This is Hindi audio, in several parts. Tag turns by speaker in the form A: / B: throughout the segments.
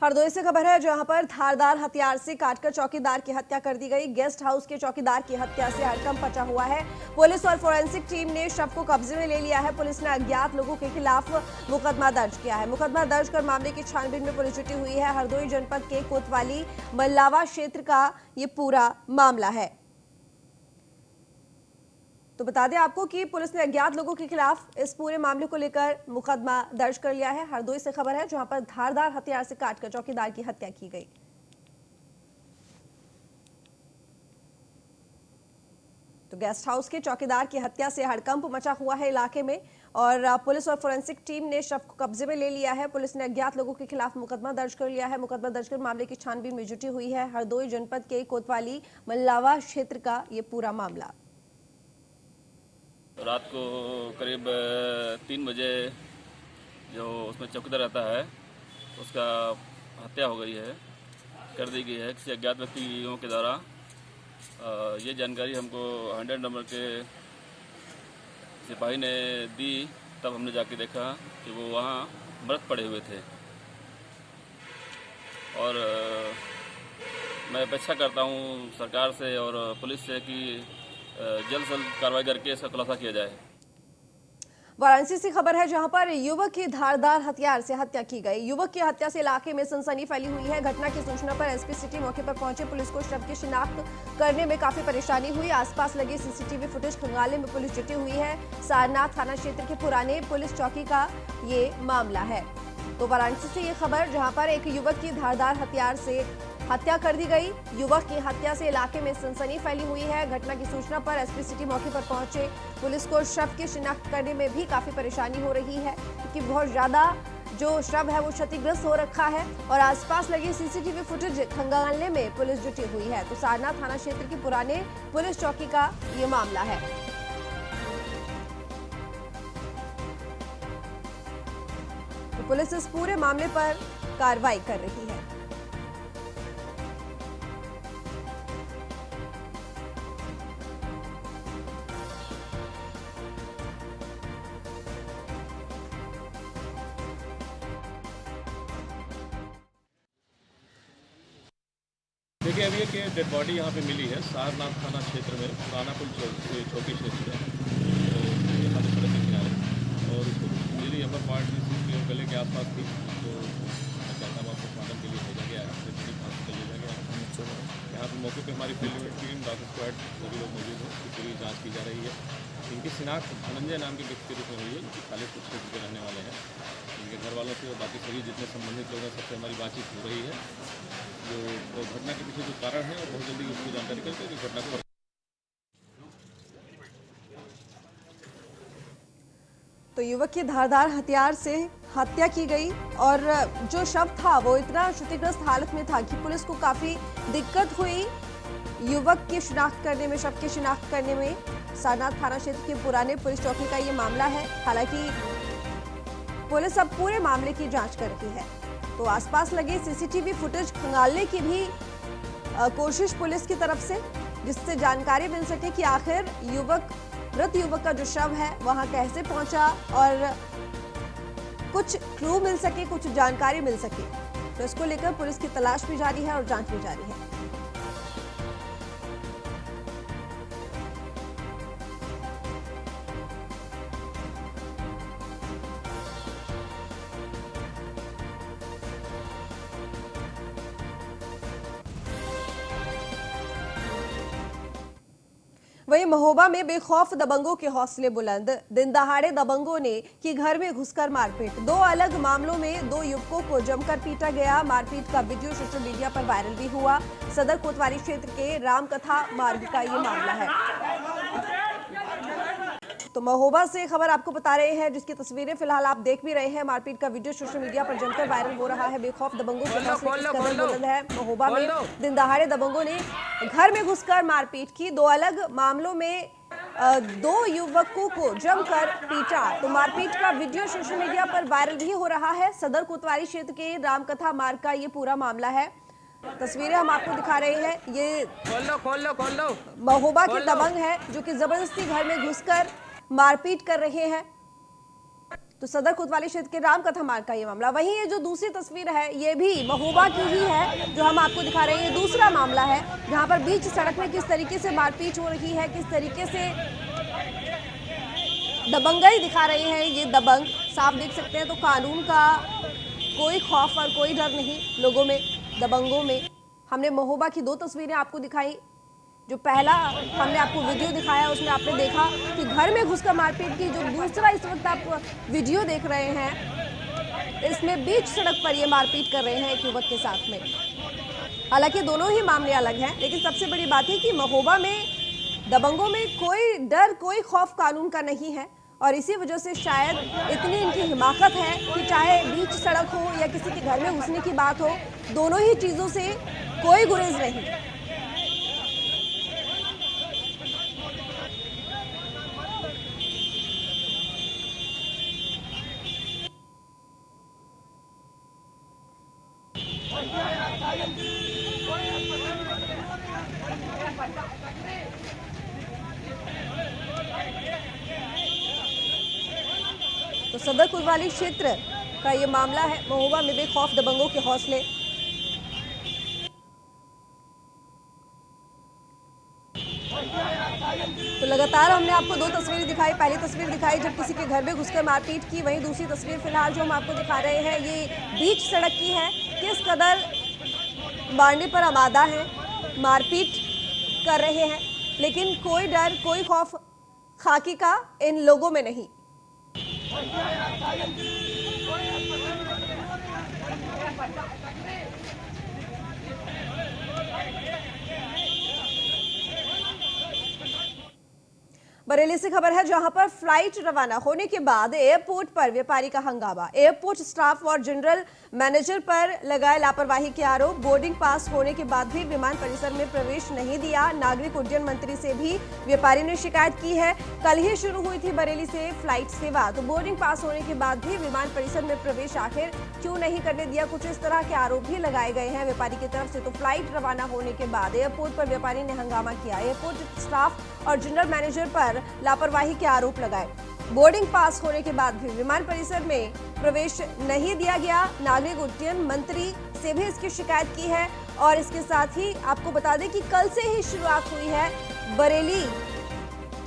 A: हरदोई से खबर है जहां पर धारदार हथियार से काटकर चौकीदार की हत्या कर दी गई। गेस्ट हाउस के चौकीदार की हत्या से हड़कंप मचा हुआ है। पुलिस और फोरेंसिक टीम ने शव को कब्जे में ले लिया है। पुलिस ने अज्ञात लोगों के खिलाफ मुकदमा दर्ज किया है। मुकदमा दर्ज कर मामले की छानबीन में पुलिस जुटी हुई है। हरदोई जनपद के कोतवाली मल्लावा क्षेत्र का ये पूरा मामला है। तो बता दें आपको कि पुलिस ने अज्ञात लोगों के खिलाफ इस पूरे मामले को लेकर मुकदमा दर्ज कर लिया है। हरदोई से खबर है जहां पर धारदार हथियार से काटकर चौकीदार की हत्या की गई। तो गेस्ट हाउस के चौकीदार की हत्या से हड़कंप मचा हुआ है इलाके में और पुलिस और फोरेंसिक टीम ने शव को कब्जे में ले लिया है। पुलिस ने अज्ञात लोगों के खिलाफ मुकदमा दर्ज कर लिया है। मुकदमा दर्ज कर मामले की छानबीन में जुटी हुई है। हरदोई जनपद के कोतवाली मल्लावा क्षेत्र का ये पूरा मामला।
B: रात को करीब 3 बजे जो उसमें चौकीदार रहता है उसका हत्या हो गई है, कर दी गई है किसी अज्ञात व्यक्तियों के द्वारा। ये जानकारी हमको 100 नंबर के सिपाही ने दी, तब हमने जाके देखा कि वो वहाँ मृत पड़े हुए थे। और मैं अपेक्षा करता हूँ सरकार से और पुलिस से कि जल्द से जल्द कार्रवाई करके इसका खुलासा किया जाए।
A: वाराणसी से खबर है जहां पर युवक की धारदार हथियार से हत्या की गई। युवक की हत्या से इलाके में सनसनी फैली हुई है। घटना की सूचना पर एसपी सिटी मौके पर पहुंचे। पुलिस को शव की शिनाख्त करने में काफी परेशानी हुई। आसपास लगे सीसीटीवी फुटेज खंगालने में पुलिस जुटी हुई है। सारनाथ थाना क्षेत्र के पुराने पुलिस चौकी का ये मामला है। तो वाराणसी से ये खबर जहां पर एक युवक की धारदार हथियार से हत्या कर दी गई। युवक की हत्या से इलाके में सनसनी फैली हुई है। घटना की सूचना पर एसपी सिटी मौके पर पहुंचे। पुलिस को शव की शिनाख्त करने में भी काफी परेशानी हो रही है क्योंकि बहुत ज्यादा जो शव है वो क्षतिग्रस्त हो रखा है और आसपास लगी सीसीटीवी फुटेज खंगालने में पुलिस जुटी हुई है। तो सारनाथ थाना क्षेत्र के पुराने पुलिस चौकी का ये मामला है। तो पुलिस इस पूरे मामले पर कार्रवाई कर रही है।
C: देखिए, अभी एक डेड बॉडी यहाँ पे मिली है सारनाथ थाना क्षेत्र में, पुराना पुल चौकी क्षेत्र है, यहाँ पे सड़क के किनारे। और उसको मेरी अपर पार्ट में उसके गले के आसपास थी, तो चाहता हूँ पोस्टमार्टम के लिए भेजा गया है, हॉस्पिटल भेजा गया है। यहाँ पे मौके पे हमारी फील्ड टीम, डॉक्टर स्क्वाड सभी लोग मौजूद हैं। इसकी पूरी जाँच की जा रही है। इनकी शिनाख्त धनंजय नाम के व्यक्ति के रूप में हुई है, जो खालिदपुर क्षेत्र के रहने वाले हैं। इनके घर वालों से और बाकी सभी जितने संबंधित लोग हैं सबसे हमारी बातचीत हो रही है। जो घटना के पीछे जो कारण है और बहुत जल्दी उसकी जानकारी करके कि घटना को।
A: तो युवक की धारदार हथियार से हत्या की गई और जो शव था वो इतना क्षतिग्रस्त हालत में था कि पुलिस को काफी दिक्कत हुई युवक की शिनाख्त करने में, शव की शिनाख्त करने में। सारनाथ थाना क्षेत्र के पुराने पुलिस चौकी का ये मामला है। हालांकि पुलिस अब पूरे मामले की जांच कर रही है। तो आसपास लगे सीसीटीवी फुटेज खंगालने की भी कोशिश पुलिस की तरफ से, जिससे जानकारी मिल सके कि आखिर मृत युवक का जो शव है वहां कैसे पहुंचा और कुछ क्लू मिल सके, कुछ जानकारी मिल सके। तो इसको लेकर पुलिस की तलाश भी जारी है और जांच भी जारी है। वहीं महोबा में बेखौफ दबंगों के हौसले बुलंद। दिन दहाड़े दबंगों ने की घर में घुसकर मारपीट। 2 अलग मामलों में 2 युवकों को जमकर पीटा गया। मारपीट का वीडियो सोशल मीडिया पर वायरल भी हुआ। सदर कोतवाली क्षेत्र के रामकथा मार्ग का ये मामला है। तो महोबा से खबर आपको बता रहे हैं, जिसकी तस्वीरें फिलहाल आप देख भी रहे हैं। मारपीट का वीडियो सोशल मीडिया पर जमकर वायरल हो रहा है। बेखौफ दबंगों के हौसले किस कदर बुलंद है। महोबा में दिन दहाड़े दबंगों ने घर में घुसकर मारपीट की। 2 अलग मामलों में 2 युवकों को जमकर पीटा। तो मारपीट का वीडियो सोशल मीडिया पर वायरल भी हो रहा है। सदर कोतवाली क्षेत्र के रामकथा मार्ग का ये पूरा मामला है। तस्वीरें हम आपको दिखा रहे हैं। ये खोल लो। महोबा के दबंग है जो कि जबरदस्ती घर में घुसकर मारपीट कर रहे हैं। तो सदर कोतवाली क्षेत्र के रामकथा मार्ग का ये मामला। वहीं ये जो दूसरी तस्वीर है ये भी महोबा की ही है जो हम आपको दिखा रहे हैं। ये दूसरा मामला है जहां पर बीच सड़क में किस तरीके से मारपीट हो रही है, किस तरीके से दबंगई दिखा रहे हैं ये दबंग। साफ देख सकते हैं तो कानून का कोई खौफ और कोई डर नहीं लोगों में, दबंगों में। हमने महोबा की 2 तस्वीरें आपको दिखाई। जो पहला हमने आपको वीडियो दिखाया उसमें आपने देखा कि घर में घुसकर मारपीट की। जो दूसरा इस वक्त आप वीडियो देख रहे हैं इसमें बीच सड़क पर ये मारपीट कर रहे हैं एक युवक के साथ में। हालांकि दोनों ही मामले अलग हैं, लेकिन सबसे बड़ी बात है कि महोबा में दबंगों में कोई डर कोई खौफ कानून का नहीं है और इसी वजह से शायद इतनी इनकी हिमाकत है कि चाहे बीच सड़क हो या किसी के घर में घुसने की बात हो, दोनों ही चीज़ों से कोई गुरेज नहीं। तो सदर कोतवाली क्षेत्र का ये मामला है। महोबा में बेखौफ दबंगों के हौसले। तो लगातार हमने आपको 2 तस्वीरें दिखाई। पहली तस्वीर दिखाई जब किसी के घर में घुसकर मारपीट की, वहीं दूसरी तस्वीर फिलहाल जो हम आपको दिखा रहे हैं ये बीच सड़क की है। किस कदर मारने पर आमादा है, मारपीट कर रहे हैं, लेकिन कोई डर कोई खौफ खाकी का इन लोगों में नहीं। बरेली से खबर है जहां पर फ्लाइट रवाना होने के बाद एयरपोर्ट पर व्यापारी का हंगामा। एयरपोर्ट स्टाफ और जनरल मैनेजर पर लगाए लापरवाही के आरोप। बोर्डिंग पास होने के बाद भी विमान परिसर में प्रवेश नहीं दिया। नागरिक उड्डयन मंत्री से भी व्यापारी ने शिकायत की है। कल ही शुरू हुई थी बरेली से फ्लाइट सेवा, तो बोर्डिंग पास होने के बाद भी विमान परिसर में प्रवेश आखिर क्यों नहीं करने दिया, कुछ इस तरह के आरोप भी लगाए गए हैं व्यापारी की तरफ से। तो फ्लाइट रवाना होने के बाद एयरपोर्ट पर व्यापारी ने हंगामा किया। एयरपोर्ट स्टाफ और जनरल मैनेजर पर लापरवाही के आरोप लगाए। बोर्डिंग पास होने के बाद भी विमान परिसर में प्रवेश नहीं दिया गया। नागरिक उड्डयन मंत्री से भी इसकी शिकायत की है और इसके साथ ही आपको बता दें कि कल से ही शुरुआत हुई है बरेली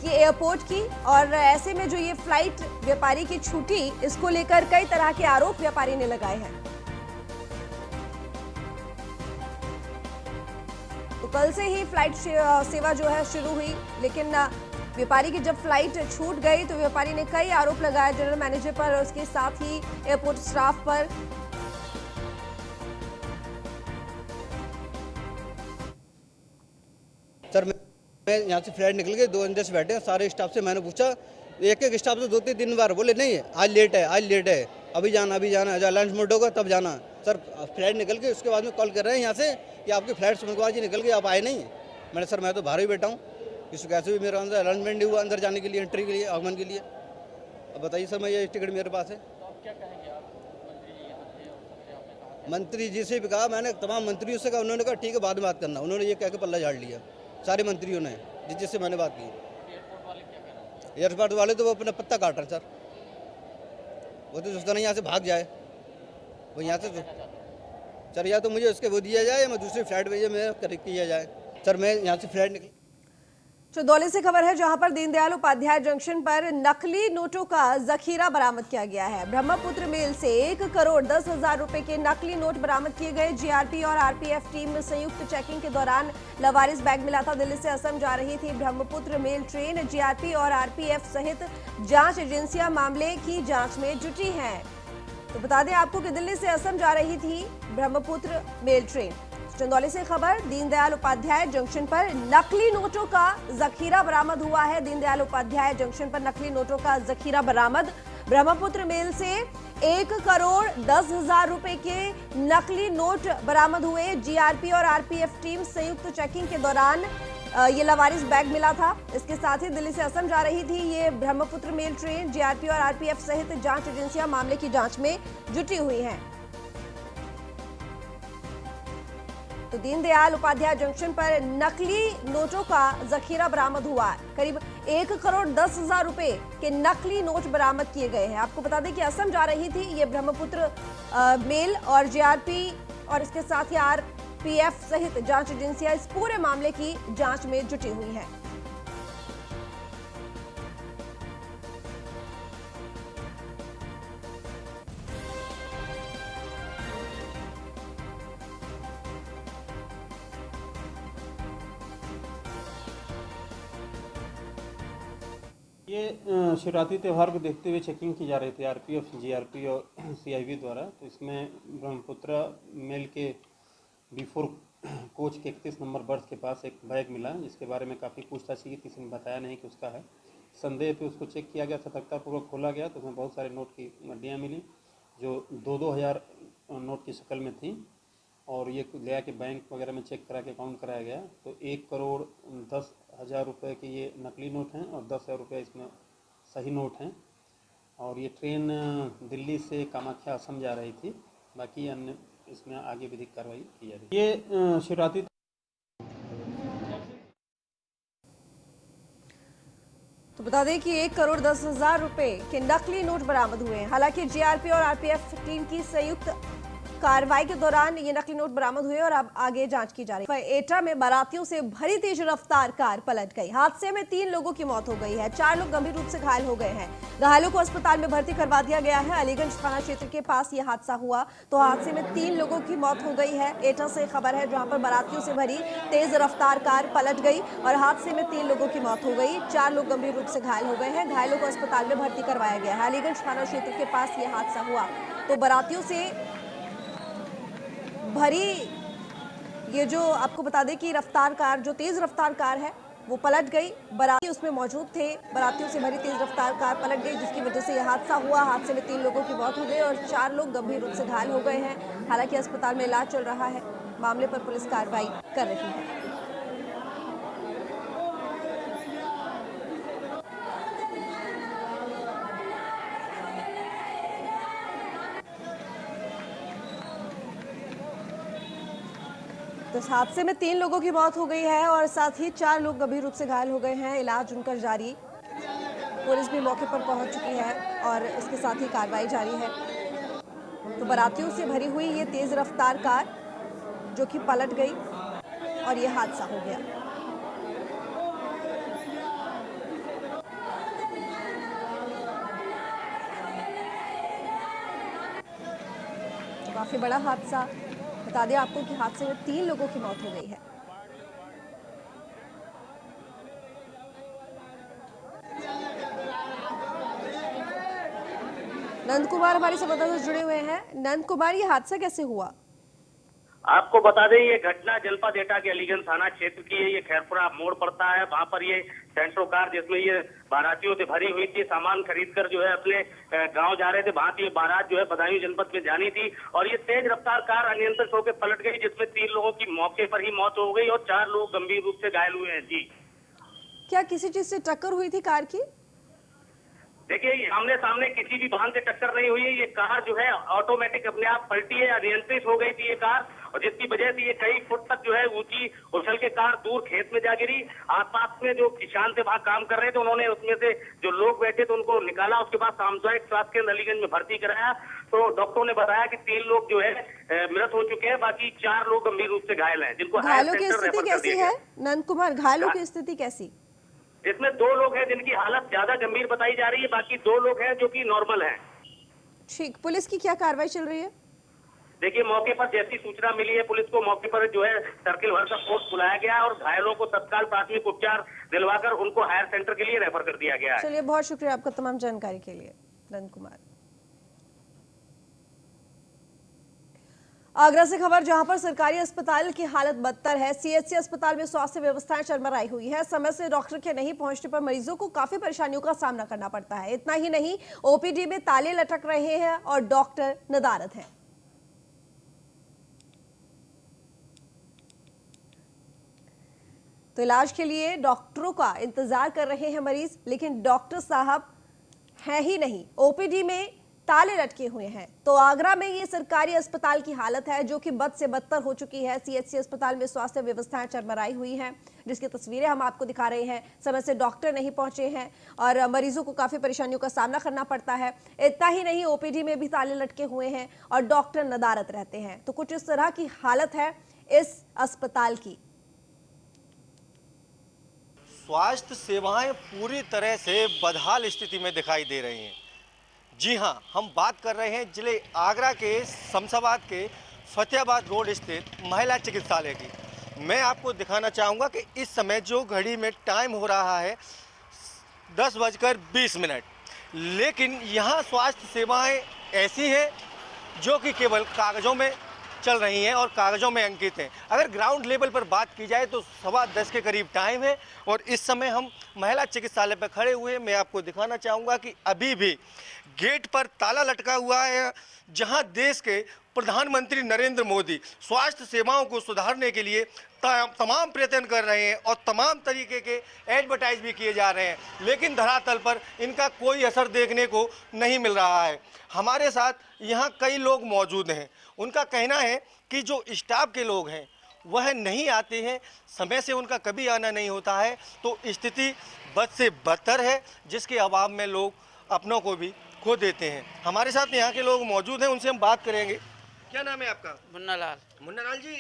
A: की एयरपोर्ट की और ऐसे में जो ये फ्लाइट व्यापारी की छूटी, इसको लेकर कई तरह के आरोप व्यापारी ने लगाए हैं। तो कल से ही फ्लाइट सेवा जो है शुरू हुई, लेकिन व्यापारी की जब फ्लाइट छूट गई तो व्यापारी ने कई आरोप लगाए जनरल मैनेजर पर और उसके साथ ही एयरपोर्ट स्टाफ पर।
D: सर मैं यहाँ से फ्लाइट निकल गई, 2 अंदर से बैठे हैं सारे स्टाफ से। मैंने पूछा, एक स्टाफ से 2-3 बार बोले नहीं आज लेट है, आज लेट है, अभी जाना जब लंच मोड होगा तब जाना। सर फ्लाइट निकल गई, उसके बाद में कॉल कर रहे हैं यहाँ से कि आपकी फ्लाइट सुमनकुमार जी निकल गई, आप आए नहीं। मैंने सर मैं तो बाहर ही बैठा हूँ, इस कैसे भी मेरा अंदर अरेंजमेंट नहीं हुआ अंदर जाने के लिए, एंट्री के लिए, आगमन के लिए। अब बताइए सर, मैं ये टिकट मेरे पास है। मंत्री जी से भी कहा, मैंने तमाम मंत्रियों से कहा, उन्होंने कहा ठीक है बाद में बात करना। उन्होंने ये कह के पल्ला झाड़ लिया सारे मंत्रियों ने जिससे मैंने बात की। एयरपोर्ट वाले तो वो अपना पत्ता काट रहे सर, वो तो सोचता नहीं यहाँ से भाग जाए, वो यहाँ से सर या तो मुझे उसके वो दिया जाए या मैं दूसरी फ्लाइट भेजे मैं करेक्ट किया जाए। सर मैं यहाँ से फ्लाइट निकल।
A: चंदौली से खबर है जहां पर दीनदयाल उपाध्याय जंक्शन पर नकली नोटों का जखीरा बरामद किया गया है। ब्रह्मपुत्र मेल से 1,10,00,000 रुपए के नकली नोट बरामद किए गए। जीआरपी और आरपीएफ टीम में संयुक्त चेकिंग के दौरान लवारिस बैग मिला था। दिल्ली से असम जा रही थी ब्रह्मपुत्र मेल ट्रेन। जीआरपी और आरपीएफ सहित जांच एजेंसियां मामले की जांच में जुटी हैं। तो बता दें आपको कि दिल्ली से असम जा रही थी ब्रह्मपुत्र मेल ट्रेन। चंदौली से खबर, दीनदयाल उपाध्याय जंक्शन पर नकली नोटों का जखीरा बरामद हुआ है। दीनदयाल उपाध्याय जंक्शन पर नकली नोटों का जखीरा बरामद। ब्रह्मपुत्र मेल से 1,10,00,000 रुपए के नकली नोट बरामद हुए। जीआरपी और आरपीएफ टीम संयुक्त चेकिंग के दौरान ये लवारिस बैग मिला था। इसके साथ ही दिल्ली से असम जा रही थी ये ब्रह्मपुत्र मेल ट्रेन। जीआरपी और आरपीएफ सहित जांच एजेंसियां मामले की जांच में जुटी हुई हैं। तो दीनदयाल उपाध्याय जंक्शन पर नकली नोटों का जखीरा बरामद हुआ है। करीब 1,10,00,000 रुपए के नकली नोट बरामद किए गए हैं। आपको बता दें कि असम जा रही थी ये ब्रह्मपुत्र मेल और जीआरपी और इसके साथ ही आरपीएफ सहित जांच एजेंसियां इस पूरे मामले की जांच में जुटी हुई हैं।
E: ये शिवरात्रि त्यौहार को देखते हुए चेकिंग की जा रही थी आरपीएफ, जीआरपी और सीआईबी द्वारा। तो इसमें ब्रह्मपुत्र मेल के B4 कोच के 31 नंबर बर्थ के पास एक बैग मिला, जिसके बारे में काफ़ी पूछताछ की, किसी ने बताया नहीं कि उसका है। संदेह पे उसको चेक किया गया, सतर्कतापूर्वक खोला गया तो उसमें बहुत सारे नोट की गड्डियाँ मिली जो 2-2 हज़ार नोट की शक्ल में थी। और ये ले आके बैंक वगैरह में चेक करा के काउंट कराया गया तो 1,10,00,000 रुपये के ये नकली नोट हैं और 10,000 रुपये इसमें सही नोट हैं। और ये ट्रेन दिल्ली से कामाख्या असम जा रही थी। बाकी अन्य इसमें आगे विधिक कार्रवाई की जा रही है। ये शिवरात्रि
A: तो बता दें कि 1,10,00,000 रुपए के नकली नोट बरामद हुए हैं। हालांकि जीआरपी और आरपीएफ टीम की संयुक्त कार्रवाई के दौरान ये नकली नोट बरामद हुए और अब आगे जांच की जा रही है। एटा में बारातियों से भरी तेज रफ्तार कार पलट गई। हादसे में 3 लोगों की मौत हो गई है, 4 लोग गंभीर रूप से घायल हो गए हैं। घायलों को अस्पताल में भर्ती करवा दिया गया है। अलीगंज थाना क्षेत्र के पास ये हादसा हुआ तो हादसे में 3 लोगों की मौत हो गई है। एटा से खबर है जहां पर बारातियों से भरी तेज रफ्तार कार पलट गई और हादसे में 3 लोगों की मौत हो गई, 4 लोग गंभीर रूप से घायल हो गए हैं। घायलों को अस्पताल में भर्ती करवाया गया है। अलीगंज थाना क्षेत्र के पास ये हादसा हुआ तो बारातियों से भरी ये जो आपको बता दें कि रफ्तार कार, जो तेज रफ्तार कार है वो पलट गई। बाराती उसमें मौजूद थे। बारातियों से भरी तेज रफ्तार कार पलट गई जिसकी वजह से यह हादसा हुआ। हादसे में 3 लोगों की मौत हो गई और 4 लोग गंभीर रूप से घायल हो गए हैं। हालांकि अस्पताल में इलाज चल रहा है। मामले पर पुलिस कार्रवाई कर रही है। तो इस हादसे में 3 लोगों की मौत हो गई है और साथ ही 4 लोग गंभीर रूप से घायल हो गए हैं। इलाज उनका जारी। पुलिस भी मौके पर पहुंच चुकी है और इसके साथ ही कार्रवाई जारी है। तो बारातियों से भरी हुई ये तेज रफ्तार कार जो कि पलट गई और ये हादसा हो गया। तो काफी बड़ा हादसा। बता दें आपको कि हादसे में 3 लोगों की मौत हो गई है। नंद कुमार हमारे संवाददाता जुड़े हुए हैं। नंद कुमार, ये हादसा कैसे हुआ?
F: आपको बता दें ये घटना जनपद एटा के अलीगंज थाना क्षेत्र की है। ये खैरपुरा मोड़ पड़ता है, वहां पर ये सेंट्रो कार जिसमें ये बारातियों से भरी हुई थी, सामान खरीद कर जो है अपने गांव जा रहे थे। वहां ये बारात जो है बदायूं जनपद में जानी थी और ये तेज रफ्तार कार अनियंत्रित होकर पलट गई जिसमें 3 लोगों की मौके पर ही मौत हो गई और 4 लोग गंभीर रूप से घायल हुए हैं। जी,
A: क्या किसी चीज से टक्कर हुई थी कार की?
F: देखिए, आमने सामने किसी भी वाहन से टक्कर नहीं हुई है। ये कार जो है ऑटोमेटिक अपने आप पलटी है, अनियंत्रित हो गई थी ये कार और जिसकी वजह से ये कई फुट तक जो है ऊंची उछल के कार दूर खेत में जा गिरी। आसपास में जो किसान थे वहां काम कर रहे थे, उन्होंने उसमें से जो लोग बैठे थे उनको निकाला। उसके बाद सामुदायिक स्वास्थ्य केंद्र अलीगंज में भर्ती कराया तो डॉक्टरों ने बताया कि 3 लोग जो है मृत हो चुके हैं, बाकी 4 लोग गंभीर रूप से घायल हैं जिनको
A: घायलों की स्थिति कैसी है? नंद कुमार, घायलों की स्थिति कैसी?
F: इसमें 2 लोग हैं जिनकी हालत ज्यादा गंभीर बताई जा रही है, बाकी 2 लोग हैं जो कि नॉर्मल हैं।
A: ठीक, पुलिस की क्या कार्रवाई चल रही है?
F: देखिए, मौके पर जैसी सूचना मिली है पुलिस को मौके पर जो है सर्किल वर्कर फोर्स बुलाया गया और घायलों को तत्काल प्राथमिक उपचार दिलवाकर उनको हायर सेंटर के लिए रेफर कर दिया गया है।
A: चलिए, बहुत शुक्रिया आपका तमाम जानकारी के लिए नंद कुमार। आगरा से खबर, जहां पर सरकारी अस्पताल की हालत बदतर है। सीएचसी अस्पताल में स्वास्थ्य व्यवस्थाएं चरमराई हुई है। समय से डॉक्टर के नहीं पहुंचने पर मरीजों को काफी परेशानियों का सामना करना पड़ता है। इतना ही नहीं, ओपीडी में ताले लटक रहे हैं और डॉक्टर नदारद हैं। तो इलाज के लिए डॉक्टरों का इंतजार कर रहे हैं मरीज, लेकिन डॉक्टर साहब है ही नहीं। ओपीडी में ताले लटके हुए हैं। तो आगरा में ये सरकारी अस्पताल की हालत है जो कि बद से बदतर हो चुकी है। सीएचसी अस्पताल में स्वास्थ्य व्यवस्थाएं चरमराई हुई हैं, जिसकी तस्वीरें हम आपको दिखा रहे हैं। समय से डॉक्टर नहीं पहुंचे हैं और मरीजों को काफी परेशानियों का सामना करना पड़ता है। इतना ही नहीं, ओपीडी में भी ताले लटके हुए हैं और डॉक्टर नदारत रहते हैं। तो कुछ इस तरह की हालत है इस अस्पताल की।
G: स्वास्थ्य सेवाएं पूरी तरह से बदहाल स्थिति में दिखाई दे रही हैं। जी हां, हम बात कर रहे हैं जिले आगरा के शमशाबाद के फतेहाबाद रोड स्थित महिला चिकित्सालय की। मैं आपको दिखाना चाहूँगा कि इस समय जो घड़ी में टाइम हो रहा है 10:20, लेकिन यहाँ स्वास्थ्य सेवाएं ऐसी हैं जो कि केवल कागज़ों में चल रही हैं और कागज़ों में अंकित हैं। अगर ग्राउंड लेवल पर बात की जाए तो 10:15 के करीब टाइम है और इस समय हम महिला चिकित्सालय पर खड़े हुए। मैं आपको दिखाना चाहूँगा कि अभी भी गेट पर ताला लटका हुआ है, जहां देश के प्रधानमंत्री नरेंद्र मोदी स्वास्थ्य सेवाओं को सुधारने के लिए तमाम प्रयत्न कर रहे हैं और तमाम तरीके के एडवर्टाइज भी किए जा रहे हैं, लेकिन धरातल पर इनका कोई असर देखने को नहीं मिल रहा है। हमारे साथ यहाँ कई लोग मौजूद हैं। उनका कहना है कि जो स्टाफ के लोग हैं वह नहीं आते हैं, समय से उनका कभी आना नहीं होता है, तो स्थिति बद से बदतर है, जिसके अभाव में लोग अपनों को भी खो देते हैं। हमारे साथ यहाँ के लोग मौजूद हैं, उनसे हम बात करेंगे। क्या नाम है आपका?
H: मुन्नालाल।
G: मुन्नालाल जी,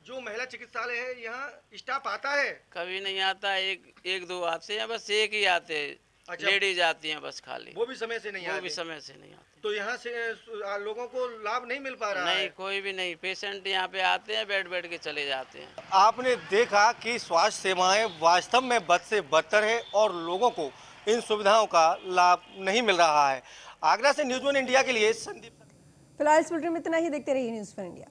G: जो महिला चिकित्सालय है यहाँ स्टाफ आता है?
H: कभी नहीं आता, एक दो आते हैं, बस एक ही आते हैं।
G: अच्छा।
H: लेडीज आती हैं बस खाली,
G: वो भी समय से नहीं
H: वो
G: आते?
H: भी समय से नहीं आते।
G: तो यहाँ से लोगों को लाभ नहीं मिल पा रहा
H: नहीं,
G: है?
H: कोई भी नहीं। पेशेंट यहाँ पे आते हैं, बैठ के चले जाते हैं।
G: आपने देखा कि स्वास्थ्य सेवाएं वास्तव में बद से बदतर है और लोगों को इन सुविधाओं का लाभ नहीं मिल रहा है। आगरा से न्यूज़ 1 इंडिया के लिए संदीप।
A: फिलहाल इस बुलेटिन में इतना ही। देखते रहिए न्यूज़ 1 इंडिया।